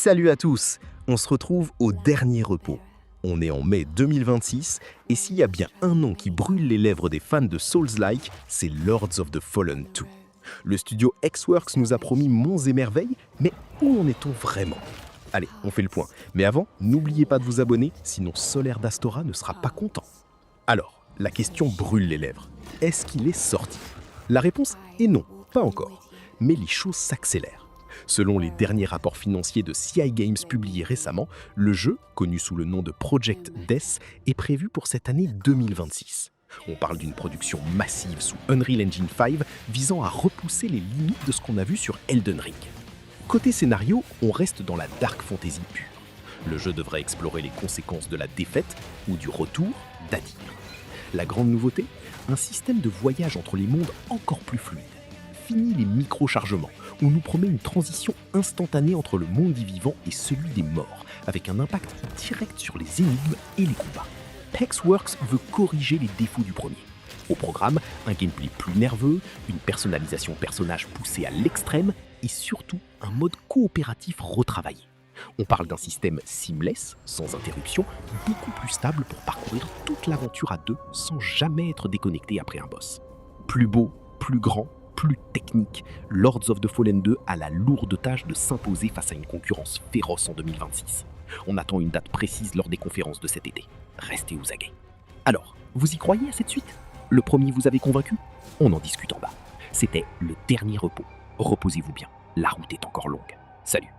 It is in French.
Salut à tous. On se retrouve au dernier repos. On est en mai 2026 et s'il y a bien un nom qui brûle les lèvres des fans de Souls-like, c'est Lords of the Fallen 2. Le studio Xworks nous a promis monts et merveilles, mais où en est-on vraiment? Allez, on fait le point. Mais avant, n'oubliez pas de vous abonner, sinon Solaire d'Astora ne sera pas content. Alors, la question brûle les lèvres. Est-ce qu'il est sorti? La réponse est non, pas encore. Mais les choses s'accélèrent. Selon les derniers rapports financiers de CI Games publiés récemment, le jeu, connu sous le nom de Project Death, est prévu pour cette année 2026. On parle d'une production massive sous Unreal Engine 5 visant à repousser les limites de ce qu'on a vu sur Elden Ring. Côté scénario, on reste dans la dark fantasy pure. Le jeu devrait explorer les conséquences de la défaite ou du retour d'Adir. La grande nouveauté, un système de voyage entre les mondes encore plus fluide. Fini les micro-chargements, où on nous promet une transition instantanée entre le monde des vivants et celui des morts, avec un impact direct sur les énigmes et les combats. Hexworks veut corriger les défauts du premier. Au programme, un gameplay plus nerveux, une personnalisation personnage poussée à l'extrême et surtout un mode coopératif retravaillé. On parle d'un système seamless, sans interruption, beaucoup plus stable pour parcourir toute l'aventure à deux sans jamais être déconnecté après un boss. Plus beau, plus grand, plus technique, Lords of the Fallen 2 a la lourde tâche de s'imposer face à une concurrence féroce en 2026. On attend une date précise lors des conférences de cet été. Restez aux aguets. Alors, vous y croyez à cette suite? Le premier vous avait convaincu? On en discute en bas. C'était le dernier repos. Reposez-vous bien, la route est encore longue. Salut.